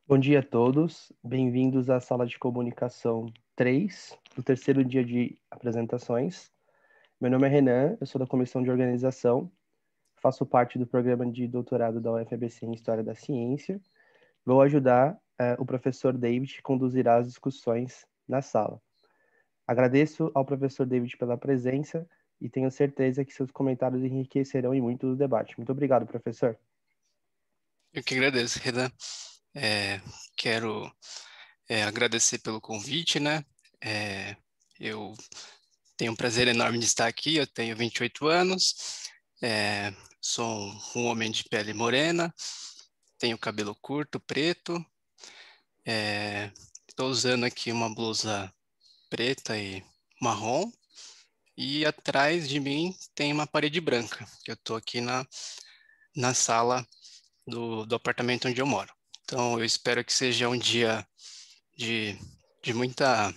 Bom dia a todos, bem-vindos à sala de comunicação 3, do terceiro dia de apresentações. Meu nome é Renan, eu sou da comissão de organização, faço parte do programa de doutorado da UFABC em História da Ciência. Vou ajudar o professor David que conduzirá as discussões na sala. Agradeço ao professor David pela presença e tenho certeza que seus comentários enriquecerão e muito o debate. Muito obrigado, professor. Eu que agradeço, Renan. É, quero agradecer pelo convite, né? Eu tenho um prazer enorme de estar aqui. Eu tenho 28 anos, é, sou um homem de pele morena, tenho cabelo curto, preto, estou usando aqui uma blusa preta e marrom, e atrás de mim tem uma parede branca, que eu estou aqui na sala do apartamento onde eu moro. Então, eu espero que seja um dia de, de muita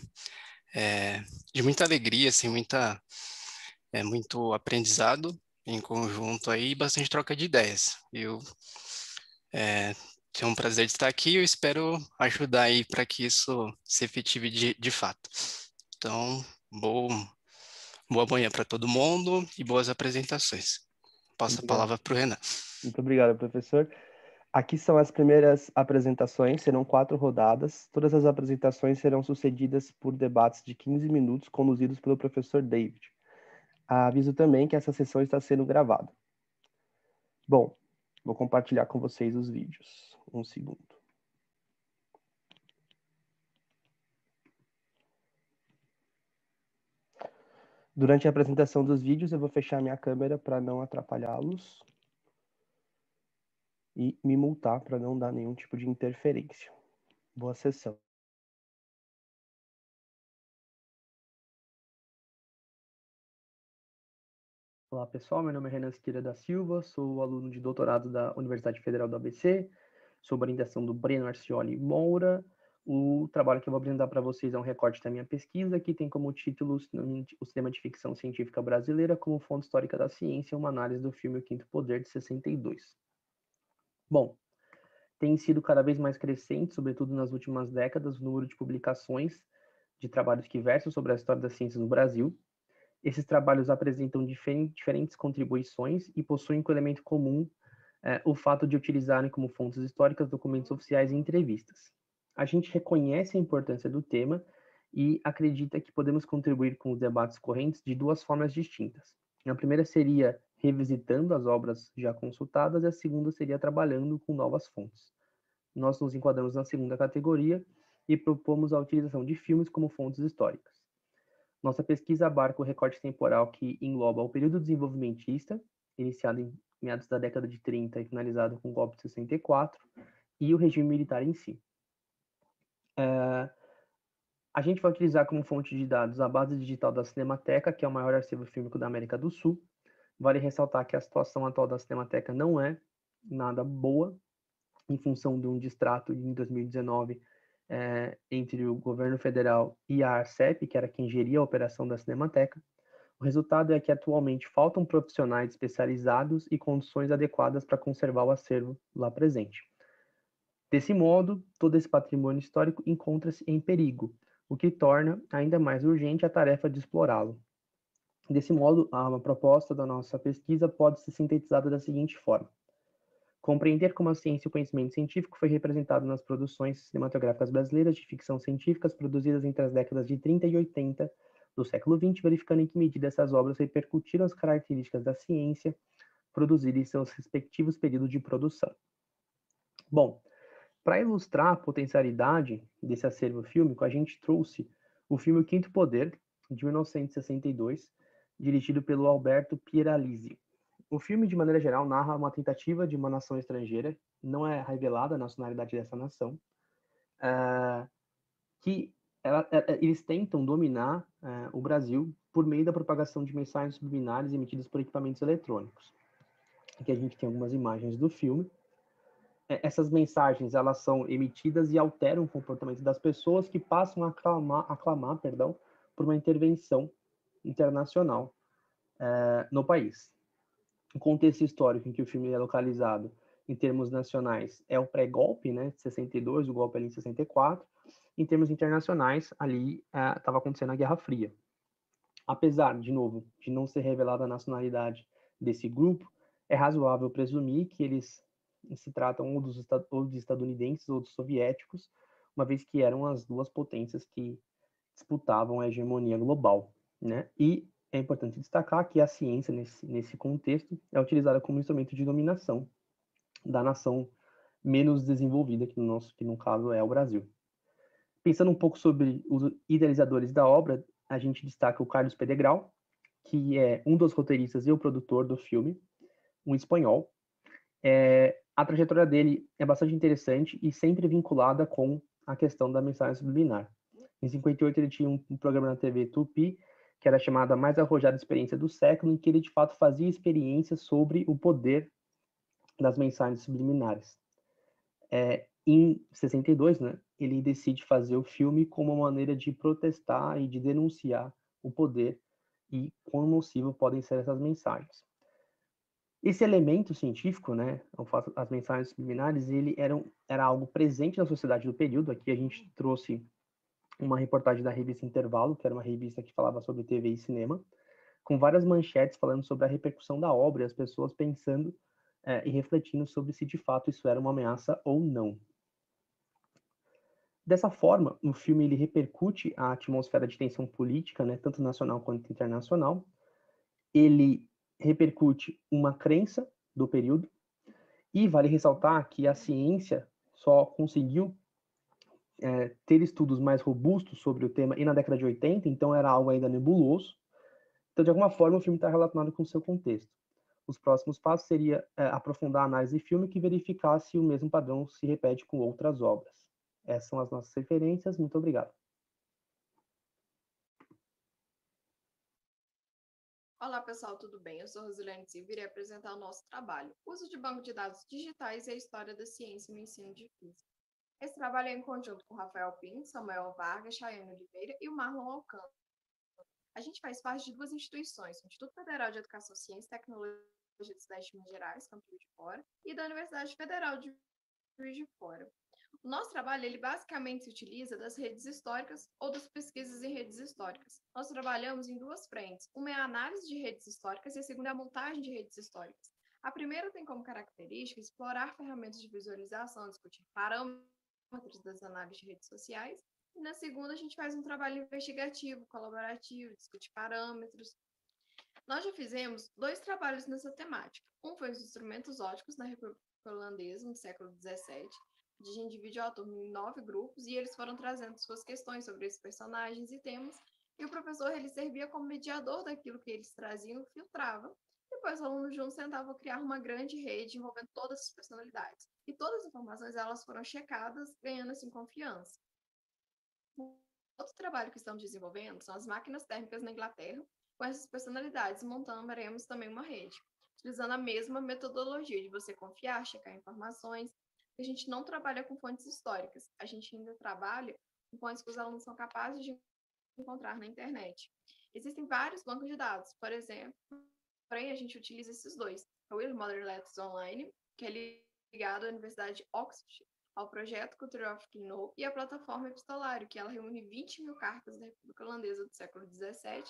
é, de muita alegria, assim, muito aprendizado em conjunto aí, e bastante troca de ideias. É, tenho um prazer de estar aqui e eu espero ajudar aí para que isso se efetive de fato. Então, boa manhã para todo mundo e boas apresentações. Passo a Obrigado. palavra para o Renan. Muito obrigado, professor. Aqui são as primeiras apresentações, serão 4 rodadas. Todas as apresentações serão sucedidas por debates de 15 minutos, conduzidos pelo professor David. Aviso também que essa sessão está sendo gravada. Bom, vou compartilhar com vocês os vídeos. Um segundo. Durante a apresentação dos vídeos, eu vou fechar minha câmera para não atrapalhá-los e me multar para não dar nenhum tipo de interferência. Boa sessão. Olá pessoal, meu nome é Renan Siqueira da Silva, sou aluno de doutorado da Universidade Federal do ABC, sob orientação do Breno Arcioli Moura. O trabalho que eu vou apresentar para vocês é um recorte da minha pesquisa, que tem como título o Cinema de Ficção Científica Brasileira como Fonte Histórica da Ciência, uma análise do filme O Quinto Poder, de 62. Bom, tem sido cada vez mais crescente, sobretudo nas últimas décadas, o número de publicações de trabalhos que versam sobre a história da ciência no Brasil. Esses trabalhos apresentam diferentes contribuições e possuem como elemento comum o fato de utilizarem como fontes históricas documentos oficiais e entrevistas. A gente reconhece a importância do tema e acredita que podemos contribuir com os debates correntes de duas formas distintas. A primeira seria revisitando as obras já consultadas e a segunda seria trabalhando com novas fontes. Nós nos enquadramos na segunda categoria e propomos a utilização de filmes como fontes históricas. Nossa pesquisa abarca o recorte temporal que engloba o período desenvolvimentista, iniciado em meados da década de 30 e finalizado com o golpe de 64, e o regime militar em si. A gente vai utilizar como fonte de dados a base digital da Cinemateca, que é o maior arquivo fílmico da América do Sul. Vale ressaltar que a situação atual da Cinemateca não é nada boa, em função de um distrato em 2019 entre o governo federal e a Arcep, que era quem geria a operação da Cinemateca. O resultado é que atualmente faltam profissionais especializados e condições adequadas para conservar o acervo lá presente. Desse modo, todo esse patrimônio histórico encontra-se em perigo, o que torna ainda mais urgente a tarefa de explorá-lo. Desse modo, a proposta da nossa pesquisa pode ser sintetizada da seguinte forma: compreender como a ciência e o conhecimento científico foi representado nas produções cinematográficas brasileiras de ficção científica produzidas entre as décadas de 30 e 80 do século XX, verificando em que medida essas obras repercutiram as características da ciência produzida em seus respectivos períodos de produção. Bom, para ilustrar a potencialidade desse acervo fílmico, a gente trouxe o filme O Quinto Poder, de 1962, dirigido pelo Alberto Pieralisi. O filme, de maneira geral, narra uma tentativa de uma nação estrangeira, não é revelada a nacionalidade dessa nação, que eles tentam dominar o Brasil por meio da propagação de mensagens subliminares emitidas por equipamentos eletrônicos. Aqui a gente tem algumas imagens do filme. Essas mensagens elas são emitidas e alteram o comportamento das pessoas que passam a clamar por uma intervenção internacional no país. O contexto histórico em que o filme é localizado em termos nacionais, é o pré-golpe, né, de 62, o golpe ali em 64. Em termos internacionais, ali estava acontecendo a Guerra Fria. Apesar, de novo, de não ser revelada a nacionalidade desse grupo, é razoável presumir que eles se tratam ou de estadunidenses ou de soviéticos, uma vez que eram as duas potências que disputavam a hegemonia global, né? E é importante destacar que a ciência, nesse contexto, é utilizada como instrumento de dominação da nação menos desenvolvida, que no caso é o Brasil. Pensando um pouco sobre os idealizadores da obra, a gente destaca o Carlos Pedregral, que é um dos roteiristas e o produtor do filme, um espanhol. A trajetória dele é bastante interessante e sempre vinculada com a questão da mensagem subliminar. Em 58 ele tinha um programa na TV Tupi, que era chamado A Mais Arrojada Experiência do Século, em que ele de fato fazia experiências sobre o poder das mensagens subliminares. Em 62, né, ele decide fazer o filme como uma maneira de protestar e de denunciar o poder e quão nocivo podem ser essas mensagens. Esse elemento científico, né, as mensagens subliminares, ele era algo presente na sociedade do período. Aqui a gente trouxe uma reportagem da revista Intervalo, que era uma revista que falava sobre TV e cinema, com várias manchetes falando sobre a repercussão da obra e as pessoas pensando e refletindo sobre se de fato isso era uma ameaça ou não. Dessa forma, o filme ele repercute a atmosfera de tensão política, né, tanto nacional quanto internacional. Ele repercute uma crença do período, e vale ressaltar que a ciência só conseguiu ter estudos mais robustos sobre o tema na década de 80, então era algo ainda nebuloso. Então, de alguma forma, o filme está relacionado com o seu contexto. Os próximos passos seria aprofundar a análise de filme que verificasse se o mesmo padrão se repete com outras obras. Essas são as nossas referências. Muito obrigado. Olá pessoal, tudo bem? Eu sou Rosilene Silva e irei apresentar o nosso trabalho, Uso de Banco de Dados Digitais e a História da Ciência no Ensino de Física. Esse trabalho é em conjunto com Rafael Pinto, Samuel Vargas, Chayane Oliveira e o Marlon Alcântara. A gente faz parte de duas instituições, o Instituto Federal de Educação, Ciência e Tecnologia do Cidade de Minas Gerais, Campo de Fora, e da Universidade Federal de Juiz de Fora. O nosso trabalho, ele basicamente se utiliza das redes históricas ou das pesquisas em redes históricas. Nós trabalhamos em duas frentes. Uma é a análise de redes históricas e a segunda é a montagem de redes históricas. A primeira tem como característica explorar ferramentas de visualização, discutir parâmetros das análises de redes sociais. E na segunda, a gente faz um trabalho investigativo, colaborativo, discute parâmetros. Nós já fizemos 2 trabalhos nessa temática. Um foi os instrumentos óticos na República Holandesa, no século XVII, a gente dividiu a turma em 9 grupos e eles foram trazendo suas questões sobre esses personagens e temas, e o professor ele servia como mediador daquilo que eles traziam e filtrava. Depois os alunos juntos tentavam criar uma grande rede envolvendo todas as personalidades. E todas as informações elas foram checadas, ganhando assim confiança. Outro trabalho que estamos desenvolvendo são as máquinas térmicas na Inglaterra. Com essas personalidades, montaremos também uma rede, utilizando a mesma metodologia de você confiar, checar informações. A gente não trabalha com fontes históricas, a gente ainda trabalha com fontes que os alunos são capazes de encontrar na internet. Existem vários bancos de dados, por exemplo, porém a gente utiliza esses dois. O Will Modern Letters Online, que é ligado à Universidade de Oxford, ao projeto Culture of Knowledge e à plataforma Epistolário, que ela reúne 20 mil cartas da República Holandesa do século XVII,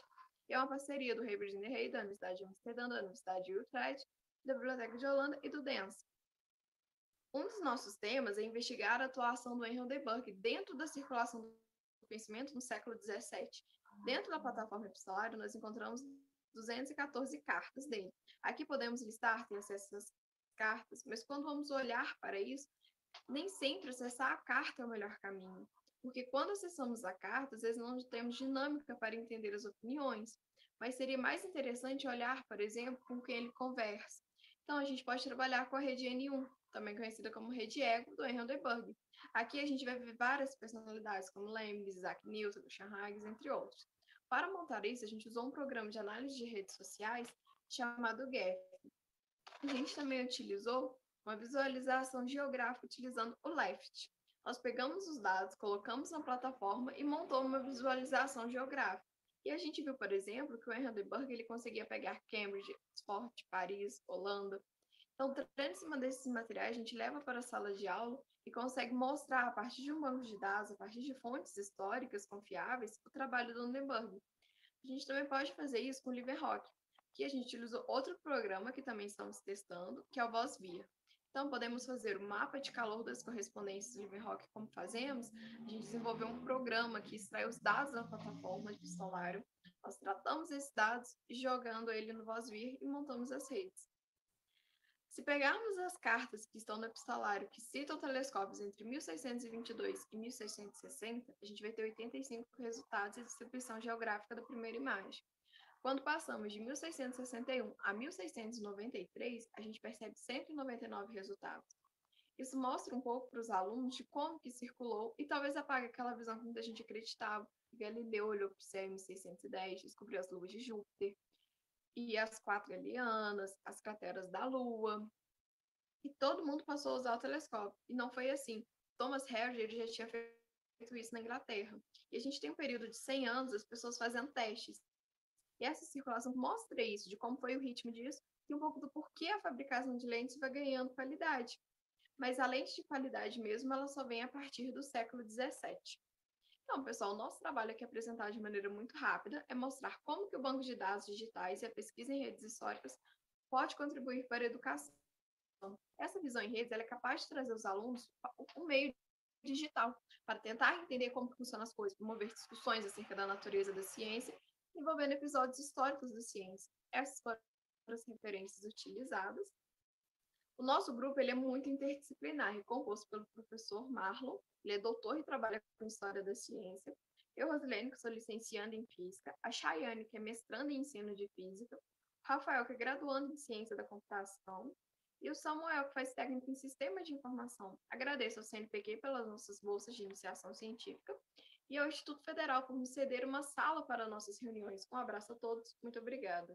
e é uma parceria do Herbert de Rey, da Universidade de Amsterdã, da Universidade de Utrecht, da Biblioteca de Holanda e do DENS. Um dos nossos temas é investigar a atuação do Henry de Burgh dentro da circulação do conhecimento no século XVII. Dentro da plataforma Epistolário, nós encontramos 214 cartas dele. Aqui podemos listar, ter acesso às cartas, mas quando vamos olhar para isso, nem sempre acessar a carta é o melhor caminho. Porque quando acessamos a carta, às vezes não temos dinâmica para entender as opiniões. Mas seria mais interessante olhar, por exemplo, com quem ele conversa. Então, a gente pode trabalhar com a rede N1, também conhecida como rede Ego, do Henry de Burgh. Aqui a gente vai ver várias personalidades, como Leibniz, Isaac Newton, Christian Huygens, entre outros. Para montar isso, a gente usou um programa de análise de redes sociais chamado GEF. A gente também utilizou uma visualização geográfica utilizando o LEFT. Nós pegamos os dados, colocamos na plataforma e montou uma visualização geográfica. E a gente viu, por exemplo, que o Henry de Burgh ele conseguia pegar Cambridge, Oxford, Paris, Holanda. Então, treinando em cima desses materiais, a gente leva para a sala de aula e consegue mostrar, a partir de um banco de dados, a partir de fontes históricas confiáveis, o trabalho do Lindenberg. A gente também pode fazer isso com o LiverRock, que a gente utilizou outro programa que também estamos testando, que é o VozVia. Então, podemos fazer o mapa de calor das correspondências do LiverRock, como fazemos. A gente desenvolveu um programa que extrai os dados da plataforma de Solarium. Nós tratamos esses dados e jogando ele no VozVia e montamos as redes. Se pegarmos as cartas que estão no epistolário que citam telescópios entre 1622 e 1660, a gente vai ter 85 resultados e distribuição geográfica da primeira imagem. Quando passamos de 1661 a 1693, a gente percebe 199 resultados. Isso mostra um pouco para os alunos de como que circulou e talvez apague aquela visão que muita gente acreditava. Galileu olhou para o céu em 1610, descobriu as luas de Júpiter, e as 4 Galianas, as crateras da Lua, e todo mundo passou a usar o telescópio. E não foi assim. Thomas Harrier já tinha feito isso na Inglaterra. E a gente tem um período de 100 anos, as pessoas fazendo testes. E essa circulação mostra isso, de como foi o ritmo disso, e um pouco do porquê a fabricação de lentes vai ganhando qualidade. Mas a lente de qualidade mesmo, ela só vem a partir do século XVII. Então, pessoal, o nosso trabalho aqui apresentado de maneira muito rápida é mostrar como que o banco de dados digitais e a pesquisa em redes históricas pode contribuir para a educação. Essa visão em redes ela é capaz de trazer aos alunos um meio digital para tentar entender como funcionam as coisas, promover discussões acerca da natureza da ciência, envolvendo episódios históricos da ciência. Essas foram as referências utilizadas. O nosso grupo ele é muito interdisciplinar, é composto pelo professor Marlon, ele é doutor e trabalha com História da Ciência, eu, Rosilene, que sou licencianda em Física, a Chayane, que é mestranda em Ensino de Física, o Rafael, que é graduando em Ciência da Computação, e o Samuel, que faz técnico em Sistema de Informação. Agradeço ao CNPq pelas nossas bolsas de iniciação científica e ao Instituto Federal por me ceder uma sala para nossas reuniões. Um abraço a todos, muito obrigada.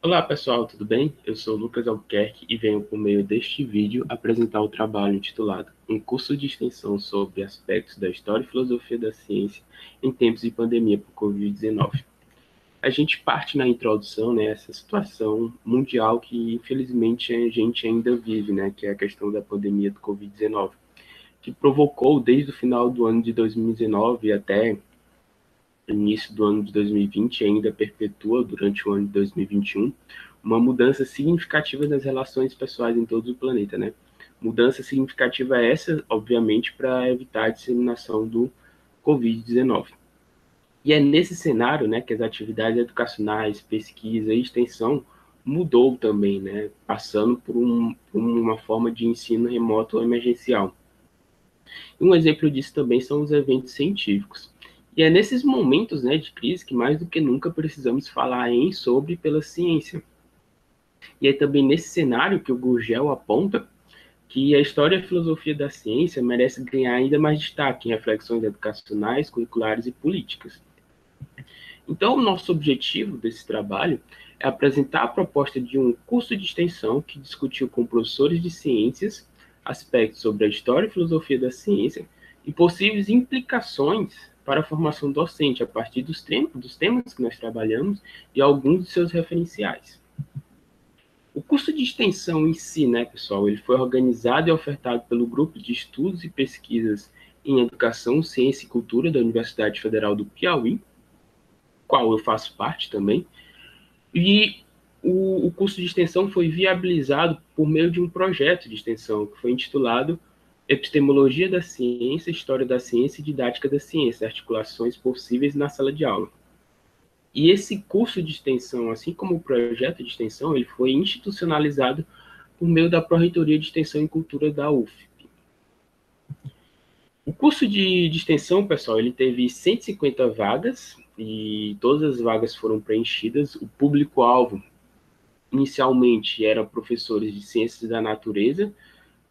Olá pessoal, tudo bem? Eu sou Lucas Albuquerque e venho por meio deste vídeo apresentar o trabalho intitulado Um curso de extensão sobre aspectos da história e filosofia da ciência em tempos de pandemia por Covid-19. A gente parte na introdução, essa situação mundial que infelizmente a gente ainda vive, que é a questão da pandemia do Covid-19, que provocou desde o final do ano de 2019 até início do ano de 2020 e ainda perpetua durante o ano de 2021, uma mudança significativa nas relações pessoais em todo o planeta, Mudança significativa essa, obviamente, para evitar a disseminação do Covid-19. E é nesse cenário, que as atividades educacionais, pesquisa e extensão mudou também, passando por uma forma de ensino remoto emergencial. E um exemplo disso também são os eventos científicos. E é nesses momentos de crise que mais do que nunca precisamos falar sobre pela ciência. E é também nesse cenário que o Gurgel aponta que a história e a filosofia da ciência merece ganhar ainda mais destaque em reflexões educacionais, curriculares e políticas. Então, o nosso objetivo desse trabalho é apresentar a proposta de um curso de extensão que discutiu com professores de ciências aspectos sobre a história e filosofia da ciência e possíveis implicações para a formação docente, a partir dos temas que nós trabalhamos e alguns de seus referenciais. O curso de extensão em si, pessoal, ele foi organizado e ofertado pelo Grupo de Estudos e Pesquisas em Educação, Ciência e Cultura da Universidade Federal do Piauí, qual eu faço parte também, e o curso de extensão foi viabilizado por meio de um projeto de extensão que foi intitulado Epistemologia da Ciência, História da Ciência e Didática da Ciência, articulações possíveis na sala de aula. E esse curso de extensão, assim como o projeto de extensão, ele foi institucionalizado por meio da Pró-Reitoria de Extensão e Cultura da UFP. O curso de extensão, pessoal, ele teve 150 vagas e todas as vagas foram preenchidas. O público-alvo, inicialmente, eram professores de Ciências da Natureza,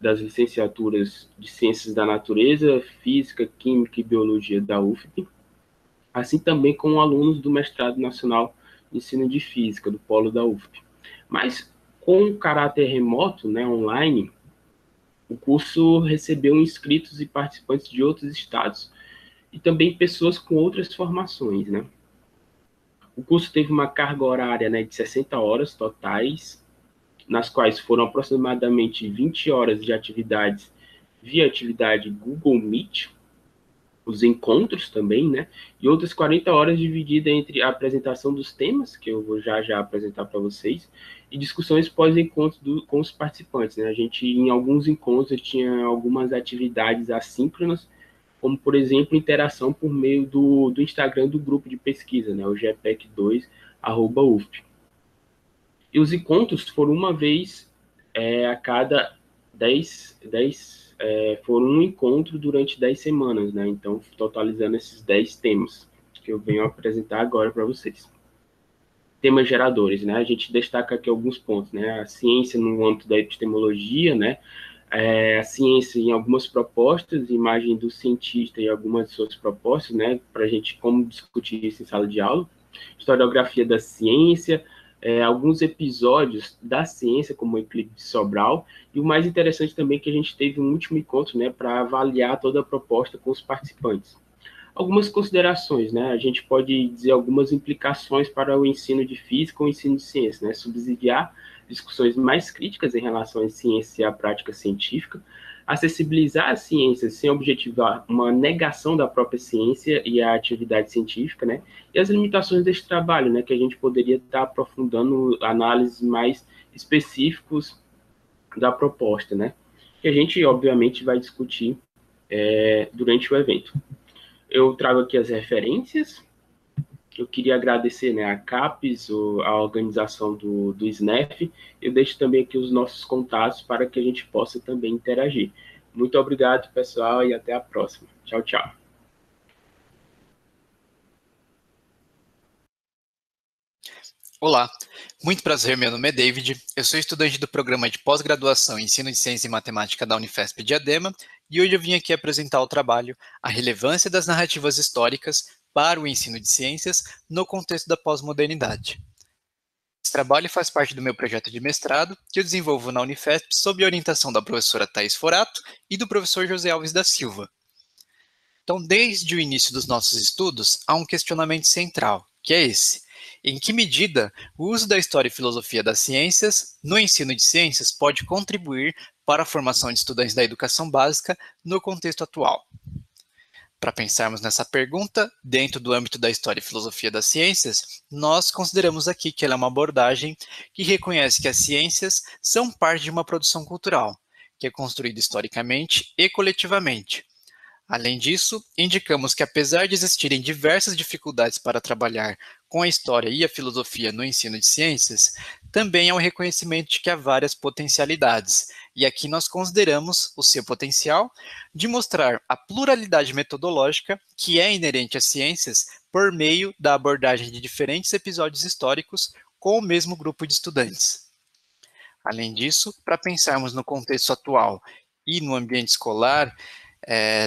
das licenciaturas de Ciências da Natureza, Física, Química e Biologia da UFP, assim também como alunos do Mestrado Nacional de Ensino de Física, do Polo da UFP. Mas, com caráter remoto, online, o curso recebeu inscritos e participantes de outros estados e também pessoas com outras formações, O curso teve uma carga horária, né, de 60 horas totais, nas quais foram aproximadamente 20 horas de atividades via atividade Google Meet, os encontros também, né? E outras 40 horas dividida entre a apresentação dos temas, que eu vou já apresentar para vocês, e discussões pós-encontro com os participantes, né? A gente, em alguns encontros, tinha algumas atividades assíncronas, como, por exemplo, interação por meio do Instagram do grupo de pesquisa, né? O GPEC2, @UFP. E os encontros foram uma vez a cada 10 foram um encontro durante 10 semanas, né? Então, totalizando esses 10 temas que eu venho apresentar agora para vocês. Temas geradores, né? A gente destaca aqui alguns pontos, né? A ciência no âmbito da epistemologia, né? A ciência em algumas propostas, imagem do cientista e algumas de suas propostas, né? Para a gente como discutir isso em sala de aula. Historiografia da ciência, alguns episódios da ciência, como o Eclipse de Sobral, e o mais interessante também é que a gente teve um último encontro, né, para avaliar toda a proposta com os participantes. Algumas considerações, né, a gente pode dizer algumas implicações para o ensino de física ou o ensino de ciência, né, subsidiar discussões mais críticas em relação à ciência e à prática científica, acessibilizar a ciência sem objetivar uma negação da própria ciência e a atividade científica, né? E as limitações deste trabalho, né? Que a gente poderia estar aprofundando análises mais específicos da proposta, né? Que a gente, obviamente, vai discutir durante o evento. Eu trago aqui as referências. Eu queria agradecer, né, a CAPES, a organização do SNEF. Eu deixo também aqui os nossos contatos para que a gente possa também interagir. Muito obrigado, pessoal, e até a próxima. Tchau, tchau. Olá, muito prazer, meu nome é David, eu sou estudante do programa de pós-graduação em Ensino de Ciência e Matemática da Unifesp Diadema e hoje eu vim aqui apresentar o trabalho A Relevância das Narrativas Históricas para o Ensino de Ciências no contexto da pós-modernidade. Esse trabalho faz parte do meu projeto de mestrado que eu desenvolvo na Unifesp sob a orientação da professora Thais Forato e do professor José Alves da Silva. Então, desde o início dos nossos estudos, há um questionamento central, que é esse: em que medida o uso da história e filosofia das ciências no ensino de ciências pode contribuir para a formação de estudantes da educação básica no contexto atual? Para pensarmos nessa pergunta, dentro do âmbito da história e filosofia das ciências, nós consideramos aqui que ela é uma abordagem que reconhece que as ciências são parte de uma produção cultural, que é construída historicamente e coletivamente. Além disso, indicamos que apesar de existirem diversas dificuldades para trabalhar com a história e a filosofia no ensino de ciências, também há um reconhecimento de que há várias potencialidades, e aqui nós consideramos o seu potencial de mostrar a pluralidade metodológica que é inerente às ciências por meio da abordagem de diferentes episódios históricos com o mesmo grupo de estudantes. Além disso, para pensarmos no contexto atual e no ambiente escolar,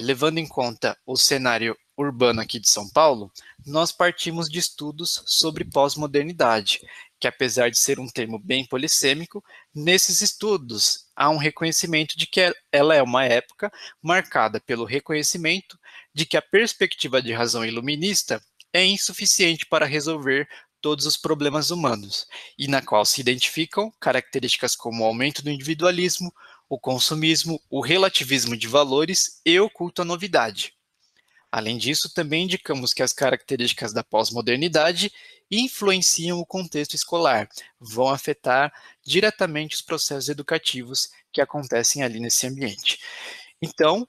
levando em conta o cenário urbano aqui de São Paulo, nós partimos de estudos sobre pós-modernidade, que apesar de ser um termo bem polissêmico, nesses estudos há um reconhecimento de que ela é uma época marcada pelo reconhecimento de que a perspectiva de razão iluminista é insuficiente para resolver todos os problemas humanos, e na qual se identificam características como o aumento do individualismo, o consumismo, o relativismo de valores e o culto à novidade. Além disso, também indicamos que as características da pós-modernidade influenciam o contexto escolar, vão afetar diretamente os processos educativos que acontecem ali nesse ambiente. Então,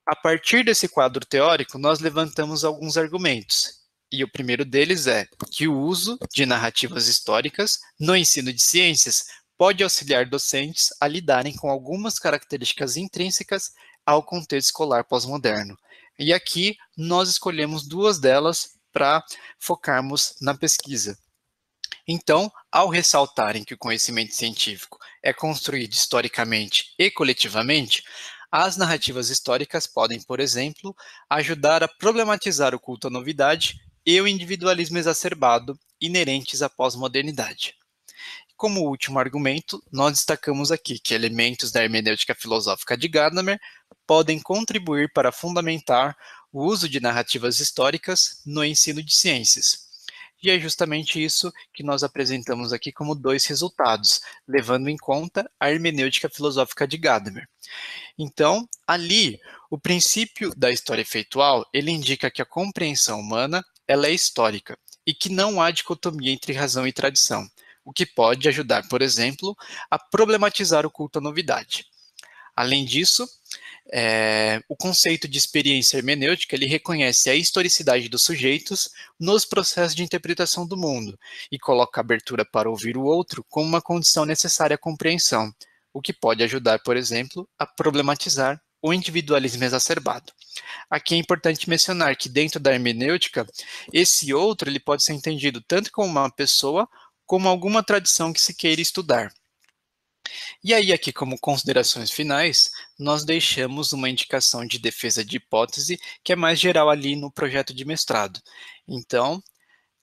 a partir desse quadro teórico, nós levantamos alguns argumentos. E o primeiro deles é que o uso de narrativas históricas no ensino de ciências pode auxiliar docentes a lidarem com algumas características intrínsecas ao contexto escolar pós-moderno. E aqui nós escolhemos duas delas para focarmos na pesquisa. Então, ao ressaltarem que o conhecimento científico é construído historicamente e coletivamente, as narrativas históricas podem, por exemplo, ajudar a problematizar o culto à novidade e o individualismo exacerbado inerentes à pós-modernidade. Como último argumento, nós destacamos aqui que elementos da hermenêutica filosófica de Gadamer podem contribuir para fundamentar o uso de narrativas históricas no ensino de ciências. E é justamente isso que nós apresentamos aqui como 2 resultados, levando em conta a hermenêutica filosófica de Gadamer. Então, ali, o princípio da história efeitual, ele indica que a compreensão humana, ela é histórica, e que não há dicotomia entre razão e tradição, o que pode ajudar, por exemplo, a problematizar o culto à novidade. Além disso, o conceito de experiência hermenêutica, ele reconhece a historicidade dos sujeitos nos processos de interpretação do mundo e coloca a abertura para ouvir o outro como uma condição necessária à compreensão, o que pode ajudar, por exemplo, a problematizar o individualismo exacerbado. Aqui é importante mencionar que dentro da hermenêutica, esse outro ele pode ser entendido tanto como uma pessoa como alguma tradição que se queira estudar. E aí, aqui, como considerações finais, nós deixamos uma indicação de defesa de hipótese que é mais geral ali no projeto de mestrado. Então,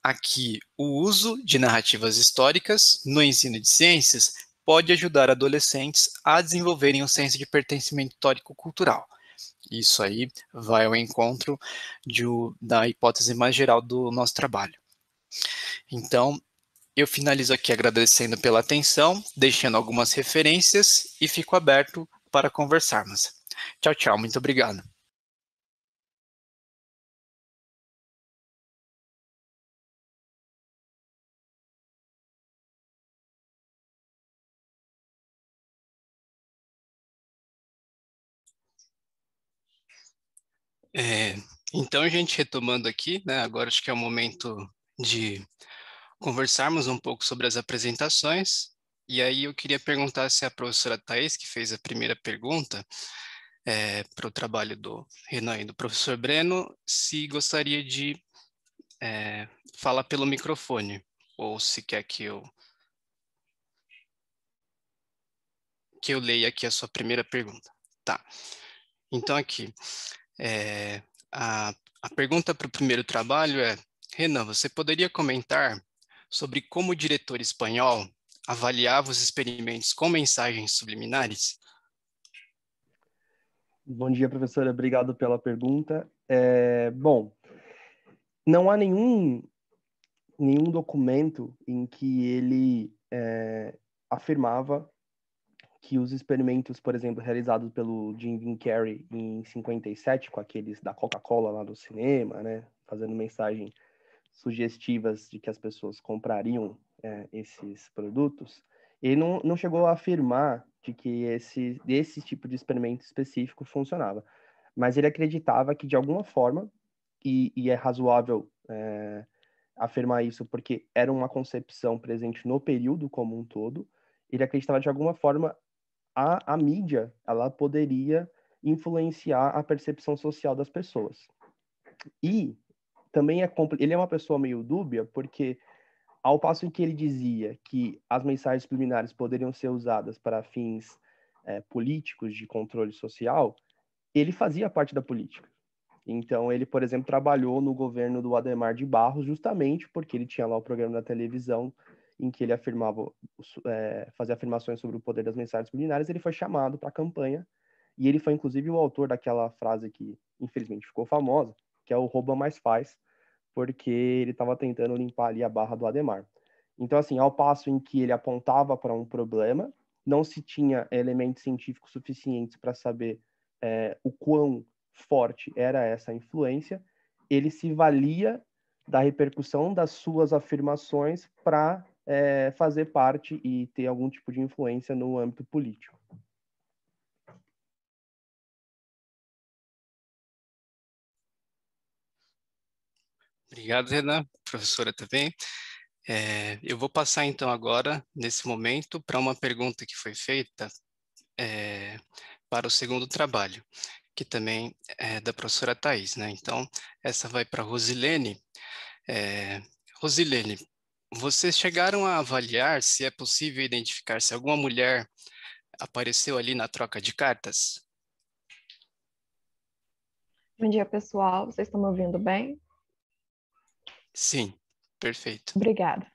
aqui, o uso de narrativas históricas no ensino de ciências pode ajudar adolescentes a desenvolverem um senso de pertencimento histórico-cultural. Isso aí vai ao encontro da hipótese mais geral do nosso trabalho. Então, eu finalizo aqui agradecendo pela atenção, deixando algumas referências e fico aberto para conversarmos. Tchau, tchau. Muito obrigado. Então, gente, retomando aqui, né, agora acho que é o momento de conversarmos um pouco sobre as apresentações. E aí eu queria perguntar se a professora Thais, que fez a primeira pergunta para o trabalho do Renan e do professor Breno, se gostaria de falar pelo microfone, ou se quer que eu leia aqui a sua primeira pergunta. Tá. Então, aqui, a pergunta para o primeiro trabalho é: Renan, você poderia comentar sobre como o diretor espanhol avaliava os experimentos com mensagens subliminares? Bom dia, professora. Obrigado pela pergunta. Bom, não há nenhum documento em que ele afirmava que os experimentos, por exemplo, realizados pelo Jim Carrey em 57, com aqueles da Coca-Cola lá no cinema, né, fazendo mensagens sugestivas de que as pessoas comprariam esses produtos, ele não chegou a afirmar de que esse tipo de experimento específico funcionava. Mas ele acreditava que, de alguma forma, e é razoável afirmar isso porque era uma concepção presente no período como um todo, ele acreditava de alguma forma a mídia ela poderia influenciar a percepção social das pessoas. E também ele é uma pessoa meio dúbia, porque ao passo em que ele dizia que as mensagens subliminares poderiam ser usadas para fins políticos de controle social, ele fazia parte da política. Então, ele, por exemplo, trabalhou no governo do Adhemar de Barros justamente porque ele tinha lá o programa da televisão em que ele fazia afirmações sobre o poder das mensagens subliminares. Ele foi chamado para a campanha e ele foi, inclusive, o autor daquela frase que, infelizmente, ficou famosa, que é o rouba mais faz, porque ele estava tentando limpar ali a barra do Adhemar. Então, assim, ao passo em que ele apontava para um problema, não se tinha elementos científicos suficientes para saber o quão forte era essa influência, ele se valia da repercussão das suas afirmações para fazer parte e ter algum tipo de influência no âmbito político. Obrigado, Renan. Professora também. Eu vou passar, então, agora, nesse momento, para uma pergunta que foi feita para o segundo trabalho, que também é da professora Thais, né? Então, essa vai para a Rosilene. Rosilene, vocês chegaram a avaliar se é possível identificar se alguma mulher apareceu ali na troca de cartas? Bom dia, pessoal. Vocês estão me ouvindo bem? Sim, perfeito. Obrigada.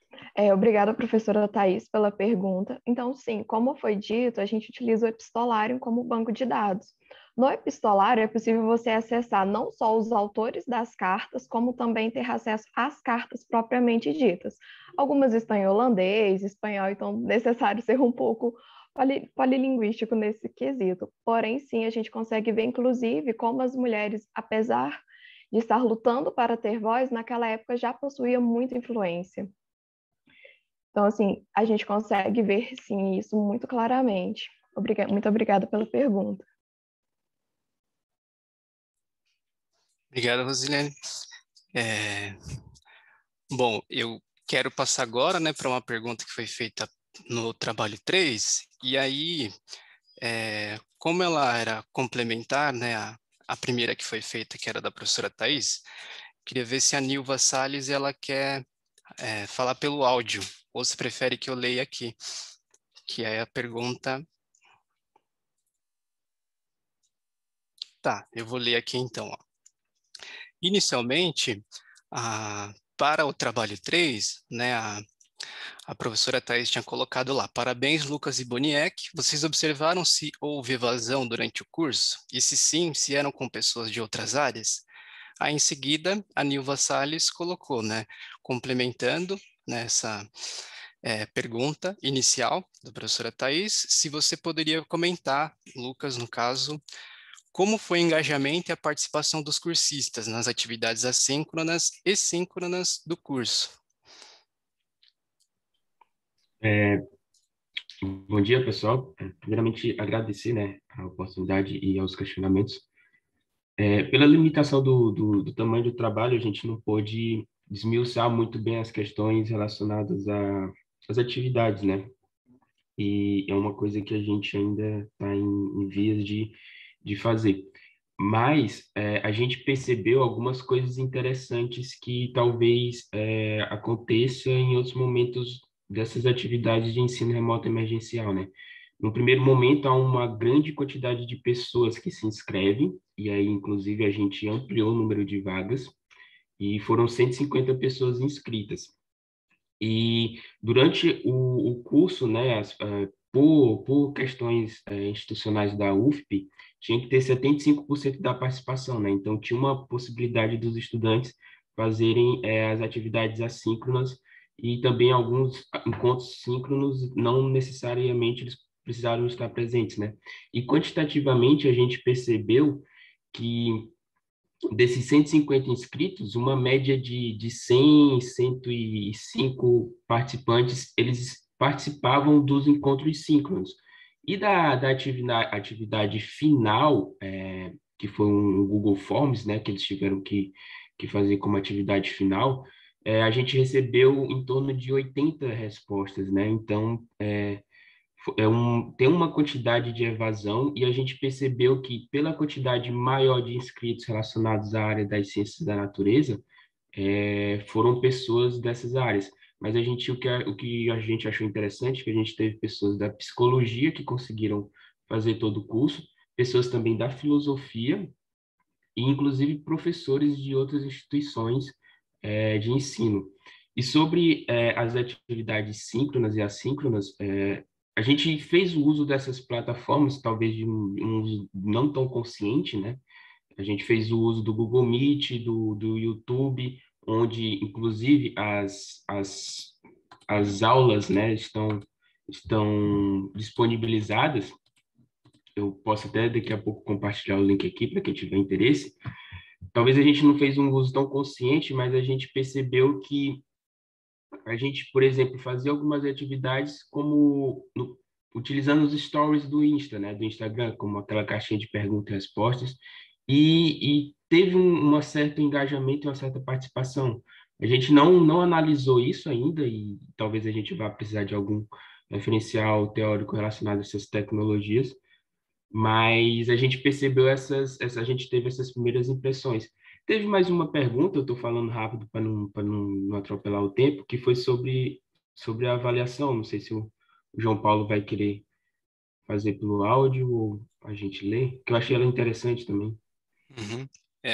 Obrigada, professora Thais, pela pergunta. Então, sim, como foi dito, a gente utiliza o Epistolarium como banco de dados. No epistolário é possível você acessar não só os autores das cartas, como também ter acesso às cartas propriamente ditas. Algumas estão em holandês, espanhol, então é necessário ser um pouco polilinguístico nesse quesito. Porém, sim, a gente consegue ver, inclusive, como as mulheres, apesar de estar lutando para ter voz, naquela época já possuíam muita influência. Então, assim, a gente consegue ver, sim, isso muito claramente. Muito obrigada pela pergunta. Obrigado, Rosilene. Bom, eu quero passar agora, né, para uma pergunta que foi feita no trabalho 3, e aí, como ela era complementar, né, a primeira que foi feita, que era da professora Thais, queria ver se a Nilva Salles, ela quer falar pelo áudio, ou se prefere que eu leia aqui, que é a pergunta... Tá, eu vou ler aqui então, ó. Inicialmente, para o trabalho 3, né, a professora Thais tinha colocado lá: parabéns, Lucas e Boniek, vocês observaram se houve evasão durante o curso? E se sim, se eram com pessoas de outras áreas? Aí, em seguida, a Nilva Salles colocou, né, complementando nessa pergunta inicial da professora Thais, se você poderia comentar, Lucas, no caso, como foi o engajamento e a participação dos cursistas nas atividades assíncronas e síncronas do curso? Bom dia, pessoal. Primeiramente, agradecer, né, a oportunidade e aos questionamentos. Pela limitação do tamanho do trabalho, a gente não pôde desmiuçar muito bem as questões relacionadas às atividades, né? E é uma coisa que a gente ainda está em vias de fazer. Mas a gente percebeu algumas coisas interessantes que talvez aconteça em outros momentos dessas atividades de ensino remoto emergencial, né? No primeiro momento, há uma grande quantidade de pessoas que se inscrevem, e aí, inclusive, a gente ampliou o número de vagas, e foram 150 pessoas inscritas. E durante o curso, né, por questões institucionais da UFP, tinha que ter 75% da participação, né? Então, tinha uma possibilidade dos estudantes fazerem as atividades assíncronas e também alguns encontros síncronos, não necessariamente eles precisaram estar presentes, né? E quantitativamente, a gente percebeu que desses 150 inscritos, uma média de 100, 105 participantes, eles participavam dos encontros síncronos. E da atividade final, que foi um Google Forms, né, que eles tiveram que fazer como atividade final, a gente recebeu em torno de 80 respostas, né? Então, tem uma quantidade de evasão e a gente percebeu que, pela quantidade maior de inscritos relacionados à área das ciências da natureza, foram pessoas dessas áreas. Mas o que a gente achou interessante é que a gente teve pessoas da psicologia que conseguiram fazer todo o curso, pessoas também da filosofia e, inclusive, professores de outras instituições de ensino. E sobre as atividades síncronas e assíncronas, a gente fez o uso dessas plataformas, talvez de um uso não tão consciente, né? A gente fez o uso do Google Meet, do YouTube, onde, inclusive, as aulas, né, estão disponibilizadas. Eu posso até daqui a pouco compartilhar o link aqui para quem tiver interesse. Talvez a gente não fez um uso tão consciente, mas a gente percebeu que a gente, por exemplo, fazia algumas atividades utilizando os stories do Insta, né, do Instagram, como aquela caixinha de perguntas e respostas, e teve um certo engajamento e uma certa participação. A gente não analisou isso ainda e talvez a gente vá precisar de algum referencial teórico relacionado a essas tecnologias, mas a gente percebeu a gente teve essas primeiras impressões. Teve mais uma pergunta, eu estou falando rápido para não atropelar o tempo, que foi sobre a avaliação. Não sei se o João Paulo vai querer fazer pelo áudio ou a gente lê, que eu achei ela interessante também. Uhum.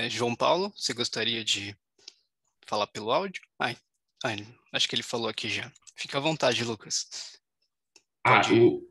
João Paulo, você gostaria de falar pelo áudio? Acho que ele falou aqui já. Fica à vontade, Lucas. Ah, Pode.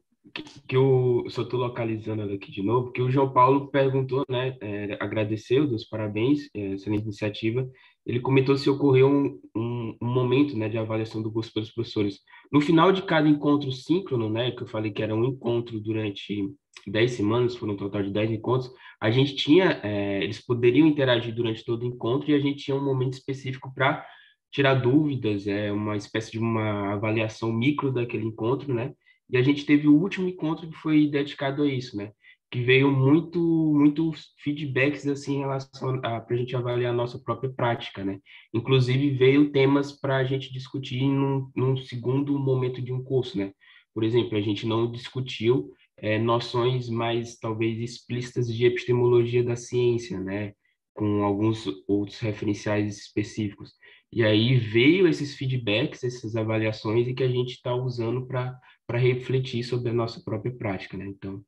que eu só estou localizando ela aqui de novo, que o João Paulo perguntou, né, agradeceu, deu os parabéns, excelente iniciativa. Ele comentou se ocorreu um momento, né, de avaliação do gosto pelos professores. No final de cada encontro síncrono, né, que eu falei que era um encontro durante 10 semanas, foram um total de 10 encontros, a gente tinha, eles poderiam interagir durante todo o encontro e a gente tinha um momento específico para tirar dúvidas, uma espécie de uma avaliação micro daquele encontro, né? E a gente teve o último encontro que foi dedicado a isso, né? Que veio muitos feedbacks assim em relação a para a gente avaliar a nossa própria prática, né? Inclusive veio temas para a gente discutir num segundo momento de um curso, né? Por exemplo, a gente não discutiu noções mais talvez explícitas de epistemologia da ciência, né? Com alguns outros referenciais específicos. E aí veio esses feedbacks, essas avaliações e que a gente está usando para refletir sobre a nossa própria prática, né? Então,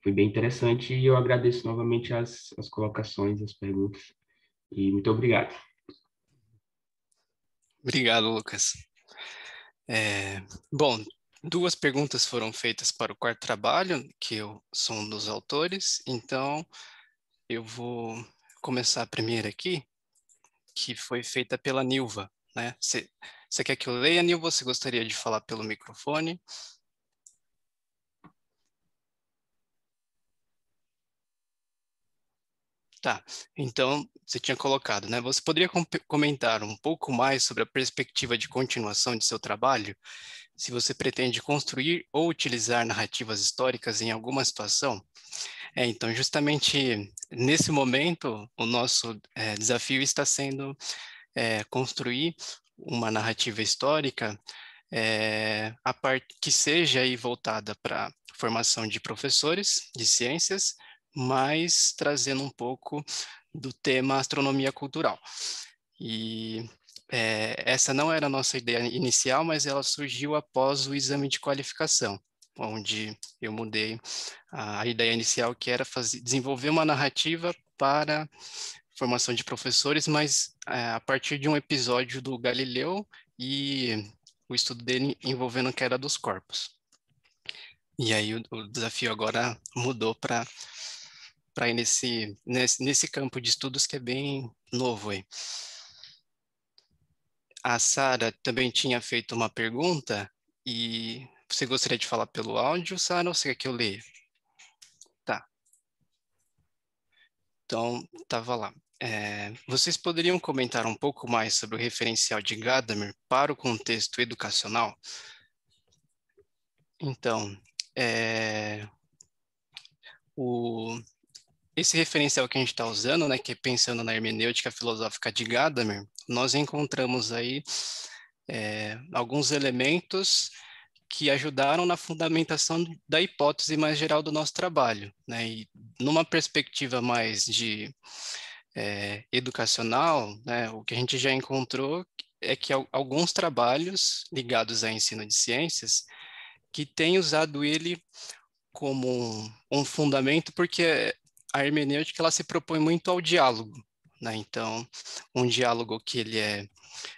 foi bem interessante e eu agradeço novamente as colocações, as perguntas e muito obrigado. Obrigado, Lucas. Bom, duas perguntas foram feitas para o quarto trabalho, que eu sou um dos autores, então eu vou começar a primeira aqui, que foi feita pela Nilva, né? Você quer que eu leia, Nilva, ou você gostaria de falar pelo microfone? Tá, então você tinha colocado, né? Você poderia comentar um pouco mais sobre a perspectiva de continuação de seu trabalho? Se você pretende construir ou utilizar narrativas históricas em alguma situação? Então, justamente nesse momento, o nosso desafio está sendo construir uma narrativa histórica que seja aí voltada para a formação de professores de ciências, mas trazendo um pouco do tema astronomia cultural. E essa não era a nossa ideia inicial, mas ela surgiu após o exame de qualificação, onde eu mudei a ideia inicial, que era desenvolver uma narrativa para formação de professores, mas a partir de um episódio do Galileu e o estudo dele envolvendo a queda dos corpos. E aí o desafio agora mudou para ir nesse campo de estudos que é bem novo aí. A Sara também tinha feito uma pergunta e você gostaria de falar pelo áudio, Sara, ou você quer que eu leia? Tá. Então, estava lá. Vocês poderiam comentar um pouco mais sobre o referencial de Gadamer para o contexto educacional? Então, esse referencial que a gente está usando, né, que é pensando na hermenêutica filosófica de Gadamer, nós encontramos aí alguns elementos que ajudaram na fundamentação da hipótese mais geral do nosso trabalho, né, e numa perspectiva mais de educacional, né, o que a gente já encontrou é que alguns trabalhos ligados a ensino de ciências que têm usado ele como um fundamento, porque a hermenêutica ela se propõe muito ao diálogo, né? Então, um diálogo que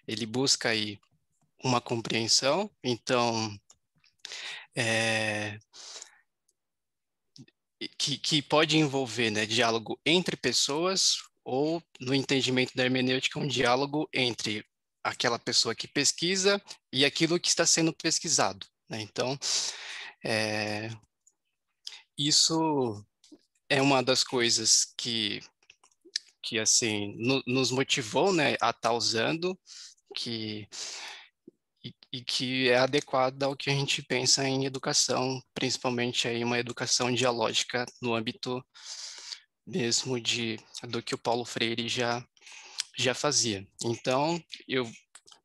ele busca aí uma compreensão, então que pode envolver, né, diálogo entre pessoas ou no entendimento da hermenêutica um diálogo entre aquela pessoa que pesquisa e aquilo que está sendo pesquisado, né? Então, isso é uma das coisas que assim, nos motivou, né, a estar usando, e que é adequada ao que a gente pensa em educação, principalmente aí uma educação dialógica no âmbito mesmo do que o Paulo Freire já fazia. Então, eu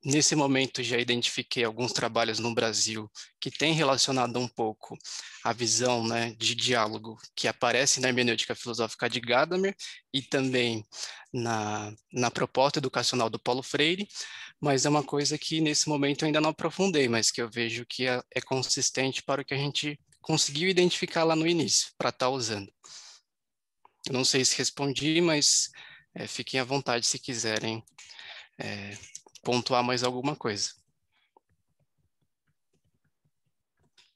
nesse momento já identifiquei alguns trabalhos no Brasil que têm relacionado um pouco a visão, né, de diálogo que aparece na hermenêutica filosófica de Gadamer e também na proposta educacional do Paulo Freire, mas é uma coisa que nesse momento eu ainda não aprofundei, mas que eu vejo que é consistente para o que a gente conseguiu identificar lá no início, para estar usando. Eu não sei se respondi, mas fiquem à vontade se quiserem pontuar mais alguma coisa.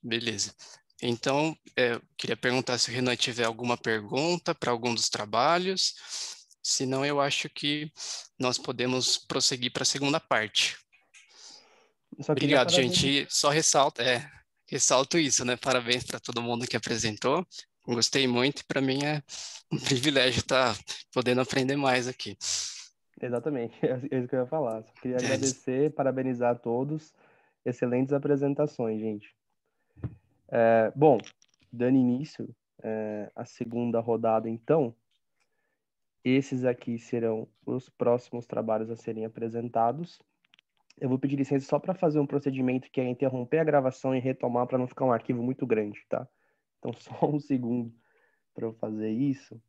Beleza. Então, eu queria perguntar se o Renan tiver alguma pergunta para algum dos trabalhos. Se não, eu acho que nós podemos prosseguir para a segunda parte. Eu só queria Obrigado, parabenizar. gente. Só ressalto isso, né? Parabéns para todo mundo que apresentou. Gostei muito e para mim é um privilégio estar podendo aprender mais aqui. Exatamente, é isso que eu ia falar. Só queria É, agradecer, parabenizar a todos. Excelentes apresentações, gente. Bom, dando início à segunda rodada, então, esses aqui serão os próximos trabalhos a serem apresentados. Eu vou pedir licença só para fazer um procedimento que é interromper a gravação e retomar para não ficar um arquivo muito grande, tá? Então, só um segundo para eu fazer isso.